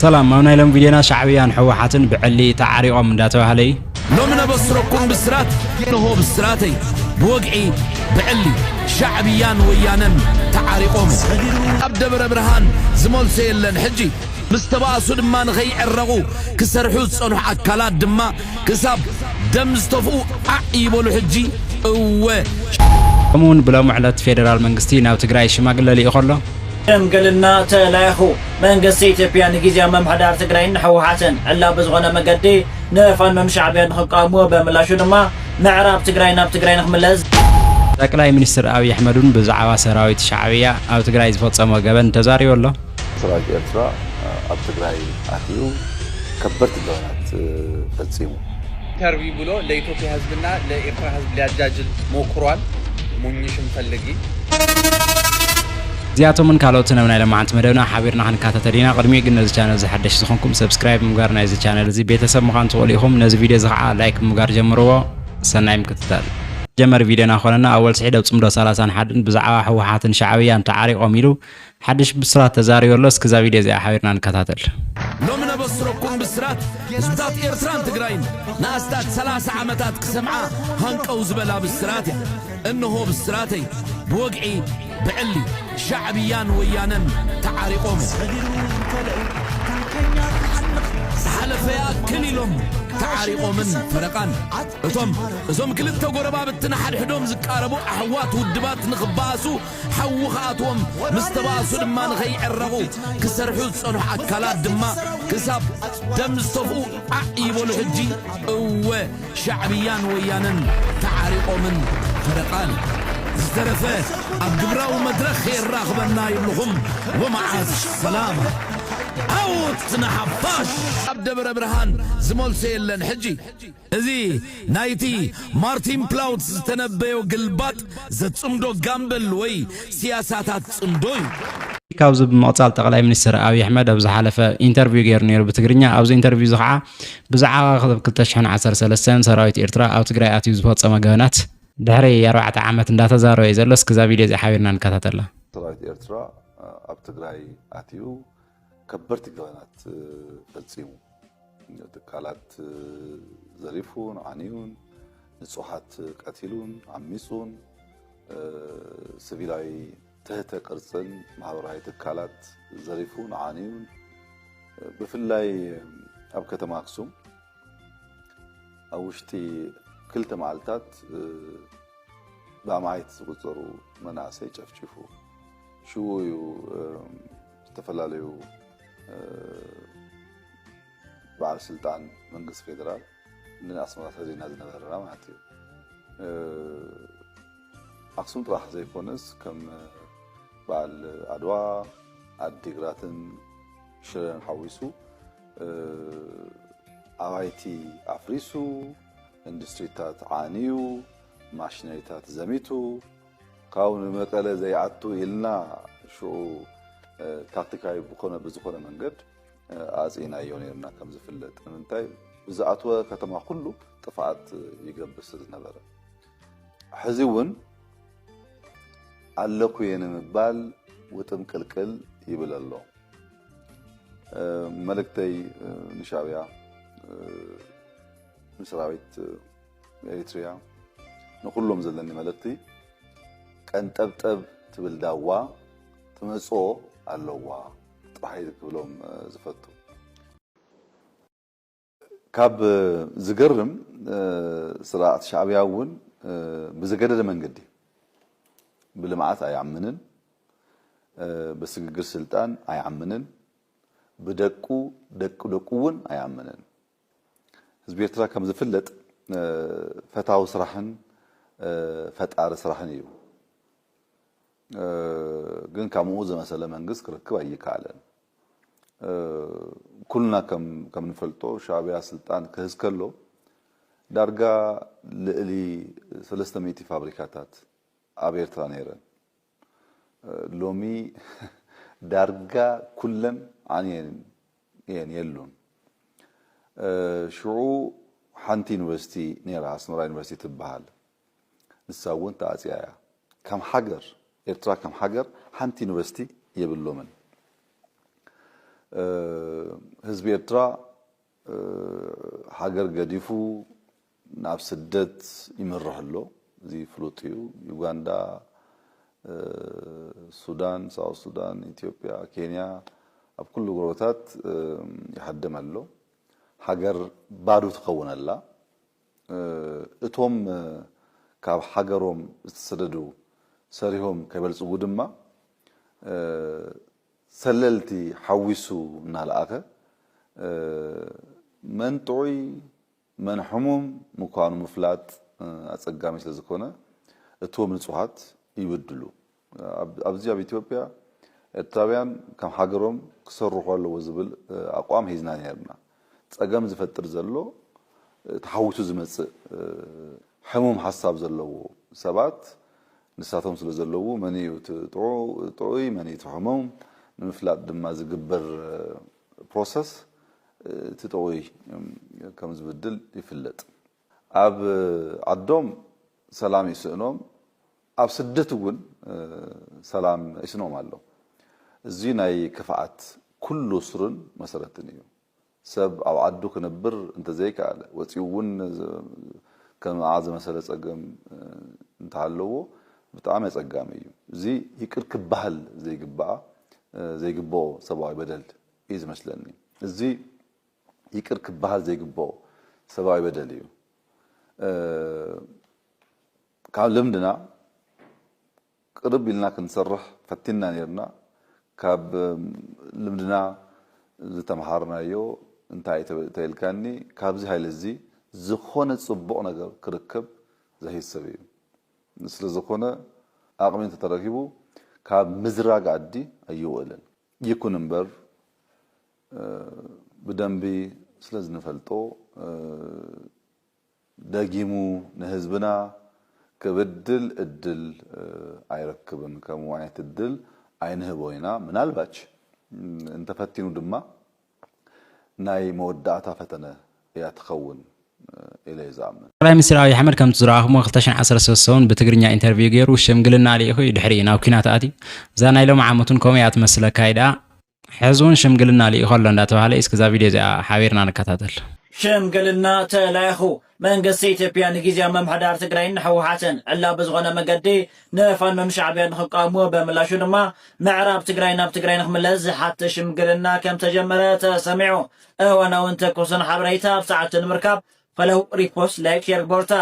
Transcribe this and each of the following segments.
سلام ما نايلم فيديونا شعبيان حوحاتن بعلي تعاريقهم من داتو هلي لو من بصركم بسرات هو بسراتي بوقعي بعلي شعبيان ويانن تعاريقهم أبدا برهان زمول سيلن حجي مستباسو دما نغي عرقو كسرحو تصنح أكالات دما كساب دمستفو عيبولو حجي كمون بلا معلت فيدرال منغستي ناو تقراي شماقل اللي يخلو قلنا تلاخو من قصيت بيان جيزيا ممحدار تقرين حوحاتن علا بزغنا مقدي نفن شعبيان حقامو بملاشو دما معراب تقرين بتقرين خملز ጠቅላይ ሚኒስትር አብይ አህመድን በዛዕባ ሰራዊት ሻዕቢያ ኣብ ትግራይ ዝፈጸመ ገበን ተዛሪዩ ኣሎ ሰራዊት ኤርትራ ኣብ ትግራይ ኣትዩ ከበርት ገበናት ፈጺሙ ኢንተርቪው ብሎ ለኢትዮጵያ ህዝብና ለኤርትራ ህዝብ ሊያጃጅል ሞክሯል ሙኝሽም ፈልጊ زياتهم ካልኦትን ኣብ ናይ ለማዓንቲ መደብና ሓቢርና ክንካተተልና ቅድሚ ግን ነዚ ቻነል ዝሓደሽ ዝኾንኩም ሰብስክራይብ ምግባር ናይዚ ቻነል እዚ ቤተሰብ ምዃን ትኽእሉ ኢኹም ነዚ ቪድዮ እዚ ከዓ ላይክ ምግባር ጀምርዎ ሰናይ ምክትታል جمر فيديونا خلنا أول سعيد وتصمد سلاسان حد بزعوا حوحاتن شعبيا تعاريق أميلو حدش بسرعة تزاري ولس كذا فيديو زي حاورنا نكتاتل لو من بصركم بسرات زدات إيرتران تقرين ناستات 3 عامتات كسمعة هنكو زبلا بسرات إنه هو بسراتي بوقعي بعلي شعبيان ويانن تعاريقهم حلفيا كليلهم تعاريقو من فرقان ازوم كلتا غربا بتنا حد حدوم زقاربو احوات ودبات نخباسو حوخاتهم مستباسو دما نغي عرقو كسرحو صنح اكالات دما كساب دمستفو عيبولو حجي شعبيان ويانن تعاريقو من فرقان زترفه ابقبراو مدرخ خير راغبنا يبلغهم ومعاذ السلامه أوتنا حفاش أبدا برهان زمول سيلن حجي زي نايتي مارتين بلاوتس تنبيو قلبات زتصمدو قامبل وي سياساتات تصمدوي كابز بمقطع ጠቅላይ ሚኒስትር አብይ አህመድ ኣብ ዝሓለፈ ኢንተርቪው ገይሩ ነይሩ ብትግርኛ ኣብዚ ኢንተርቪው ዝኸዓ ብዛዕባ 2013 ሰራዊት ኤርትራ ኣብ ትግራይ ኣትዩ ዝፈጸመ ገበናት ድሕሪ 4 ዓመት እንዳተዛረበ ዘሎ እስከዛ ቪድዮ እዚ ሓቢርና ንከታተላ ሰራዊት ኤርትራ ኣብ ትግራይ ኣትዩ كبرت جوانات فلسيمو تكالات زريفون عنيون نصوحات قتيلون عميسون سبيلاي تهتا قرصن محاوراي تكالات زريفون عنيون بفلاي أب كتما أكسوم أوشتي كل تمعلتات بأمعيت تقصروا مناسي جفجفو شو تفلاليو بعد سلطان منقص فيدرال من أسماء هذين هذين الرام هاتيو أقسم راح زي فونس كم بعد أدوا الديجراتن شرن حويسو أوايتي أفريسو إندستريتات عانيو ماشينيتات زميتو كون مقالة زي عطو إلنا شو تاكتيكاي بكونه بزخونه منقد ازينا يونيرنا كم زفلت انتي بزعتوا كتما كله طفعت يقبس نبره حزيون علكو ينمبال وتمكلكل يبلالو ملكتي نشاويا مسراويت اريتريا نقولهم زلني ملكتي كان طبطب تبل داوا تمصو اللوا طحيد كلهم زفتو كاب زقرم صراعة شعبياون بزقدد منقدي بالمعات ايعمنن بسققر سلطان ايعمنن بدقون ايعمنن حزب ኤርትራ كم زفلت فتاو صراحن فتار صراحن يو ግን ካሙዝ መሰለ መንግስት ክርክብ አይካለን ኩልና ከምንፈልጦ ሻዕቢያ ስልጣን ከህዝከሎ ዳርጋ ለሊ 300 ፋብሪካታት ኣብ ኤርትራ ነይረን ሎሚ ዳርጋ ኩለን አንየን የሉን ሽዑ ሓንቲ ዩኒቨርሲቲ ነይራ አስመራ ዩኒቨርሲቲ ትበሃል ንሳውን ታጽያ ከም ሓገር ኤርትራ ከም ሓገር ሓንቲ ዩኒቨርሲቲ የብሎምን ህዝብ ኤርትራ ሃገር ገዲፉ ናብ ስደት ይምርሕሎ እዚ ፍሉጥዩ ዩጋንዳ ሱዳን ሳውት ሱዳን ኢትዮጵያ ኬንያ ኣብ ኩሉ ጎረቤታት ይሓደመሎ ሃገር ባዶ ትኸውነላ እቶም ካብ ሃገሮም ዝተሰደዱ ሰሪሆም ከበልጽጉ ድማ ሰለልቲ ሓዊሱ እናልኣኸ መን ጥዑይ መን ሕሙም ምኳኑ ምፍላጥ ኣጸጋሚ ስለ ዝኾነ እቶም ንጹሃት ይብድሉ ኣብዚ ኣብ ኢትዮጵያ ኤርትራውያን ከም ሃገሮም ክሰርሑ ኣለዎ ዝብል ኣቋም ሂዝና ነርና ጸገም ዝፈጥር ዘሎ ተሓዊሱ ዝመጽእ ሕሙም ሓሳብ ዘለዎ ሰባት ንሳቶም ስለ ዘለዎ መን እዩ ጥዑይ መን እዩ ሕሙም ንምፍላጥ ድማ ዝግበር ፕሮሰስ ትጥዑይ ከም ዝብድል ይፍለጥ ኣብ ዓዶም ሰላም ይስእኖም ኣብ ስደት እውን ሰላም ይስኖም ኣሎ እዚ ናይ ክፍኣት ኩሉ ስሩን መሰረትን እዩ ሰብ ኣብ ዓዱ ክነብር እንተዘይካለ ወፂኡ እውን ከም ዓዘ መሰለ ጸገም እንተሃለዎ ብጣዕሚ ያጸጋሚ እዩ እዚ ይቅር ክባህል ዘይግባኦ ሰብኣዊ በደል እዩ ዝመስለኒ እዚ ይቅር ክባህል ዘይግባኦ ሰብኣዊ በደል እዩ ካብ ልምድና ቅርብ ኢልና ክንሰርሕ ፈቲና ነርና ካብ ልምድና ዝተምሃርናዮ እንታይ ተይልካኒ ካብዚ ሃይል እዚ ዝኾነ ጽቡቕ ነገር ክርከብ ዘሂሰብ እዩ ስለ ዝኾነ ኣቕሚ ተተረኪቡ ካብ ምዝራግ ዓዲ ኣይውዕልን ይኩን እምበር ብደንቢ ስለ ዝንፈልጦ ደጊሙ ንህዝብና ክብድል እድል ኣይረክብን ከም ዓይነት እድል ኣይንህቦ ኢና ምናልባች እንተፈቲኑ ድማ ናይ መወዳእታ ፈተነ እያ ትኸውን ኢለ ይዛምን ጠቅላይ ሚኒስትር አብይ አሕመድ ከም ዝረኣኽሞ 2013 ብትግርኛ ኢንተርቪው ገይሩ ሽምግልና ልኢኹ ድሕሪ ናብ ኩናት ኣትዩ እዛ ናይ ሎሚ ዓመቱን ከምኡ እያ ትመስለካ ኢዳ ሕዙን ሽምግልና ልኢኹ ኣሎ እንዳተባሃለ እስከዛ ቪድዮ እዚኣ ሓቢርና ንከታተል ሽምግልና ተላይኹ መንግስቲ ኢትዮጵያ ንጊዜያዊ ምምሕዳር ትግራይን ሕወሓትን ዕላ ብዝኾነ መገዲ ንፋኖን ሻዕብያን ንኽቃወሙ በምላሹ ድማ ምዕራብ ትግራይ ናብ ትግራይ ንኽምለስ ዝሓተ ሽምግልና ከም ተጀመረ ተሰሚዑ እዋናውን ትኩስን ሓበሬታ ኣብ ሰዓቱ ንምርካብ ፈለው ሪፖስት ላይክ ሼር ቦርታ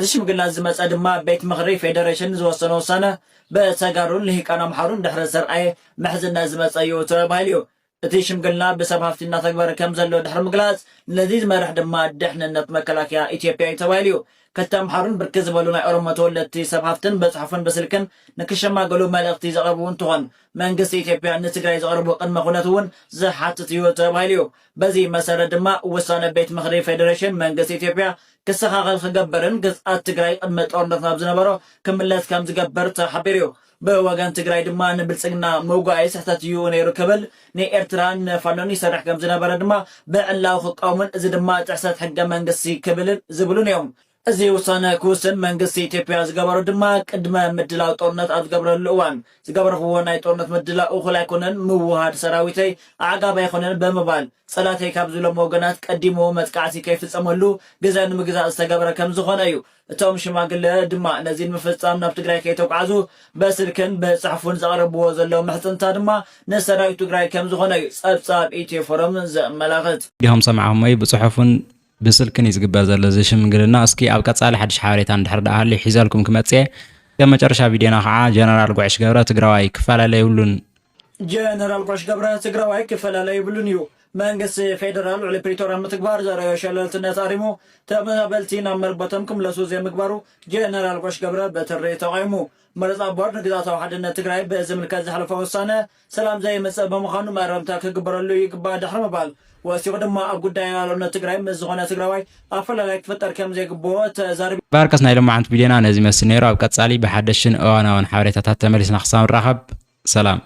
እዚ ሽምግልና ዝመፀ ድማ ቤት ምክሪ ፌደሬሽን ዝወሰነ ውሳነ በተጋሩን ልሂቃን ኣምሓሩን ድሕሪ ስርዓይ ምሕዝና ዝመፀ እዩ ተባሂሉ እቲ ሽምግልና ብሰብ ሃፍቲ እናተግበረ ከም ዘሎ ድሕሪ ምግላጽ ነዚ ዝመርሕ ድማ ድሕንነት መከላከያ ኢትዮጵያ ተባሂሉ ከተምሓሩን ብርክ ዝበሉ ናይ ኦሮሞ ተወለድቲ ሰብ ሃፍትን በጽሑፍን በስልክን ንክሸማገሉ መልእኽቲ ዘቕርቡ እንትኾን መንግስቲ ኢትዮጵያ ንትግራይ ዘቕርቡ ቅድመ ኩነት እውን ዝሓትት እዩ ተባሂሉ በዚ መሰረት ድማ ውሳነ ቤት ምክሪ ፌደሬሽን መንግስቲ ኢትዮጵያ ክሰኻኸል ክገብርን ግዝኣት ትግራይ ቅድመ ጦርነት ናብ ዝነበሮ ክምለስ ከም ዝገበር ተሓቢሩ በወገን ትግራይ ድማ ንብልጽግና መውጋኢ ስሕተት እዩ ነይሩ ክብል ንኤርትራን ፋኖን ይሰርሕ ከም ዝነበረ ድማ ብዕላው ክቃወሙን እዚ ድማ ጥሕሰት ሕገ መንግስቲ ክብልን ዝብሉን እዮም እዚ ውሳነ ክውስን መንግስቲ ኢትዮጵያ ዝገበሮ ድማ ቅድመ ምድላው ጦርነት ኣብ ዝገብረሉ እዋን ዝገበርኽዎ ናይ ጦርነት ምድላው እኹል ኣይኮነን ምውሃድ ሰራዊተይ ኣዕጋባ ኣይኮነን ብምባል ጸላተይ ካብ ዝብሎም ወገናት ቀዲሞ መጥቃዕቲ ከይፍጸመሉ ግዜ ንምግዛእ ዝተገበረ ከም ዝኾነ እዩ እቶም ሽማግለ ድማ ነዚ ንምፍጻም ናብ ትግራይ ከይተጓዓዙ በስልክን በጽሑፍን ዘቕርብዎ ዘለዉ ምሕጽንታ ድማ ንሰራዊት ትግራይ ከም ዝኾነ እዩ ጸብጻብ ኢትዮ ፎረም ዘመላኽት ዲሆም ሰማዕኹም ወይ ብጽሑፍን بسلكن يزقبر زل زشم قلنا اسكي أو كتصالح حدش حواليتان دحر دهال اللي حزالكم كمتسي كما جرشا فيديونا خا جنرال قعش قبرة تقراواي كفالا لا يقولون جنرال قعش قبرة تقراواي كفالا لا يقولون يو منقص فيدرال وعلى بريتورا متكبار زارا شلالت الناس عارمو تمابلتين عمر بطنكم لسوزي مكبارو جنرال قعش قبرة بتري تغيمو مرز عبار نقدات واحد تقراي بازم الكاز حلفة وصانة سلام زي مسألة بمخانو ما رمتاك قبر اللي يقبا دحر مبال وسيقدم ما أقول دايالونا تقراي مزغونا تقراوي أفلا لايك فتر كم زي قبوات زارب باركسنا إلو معانت بيدينا نزي مسنيرو أو كتصالي بحدشن أوانا ونحاوري تتمرس نخصام الرحب سلام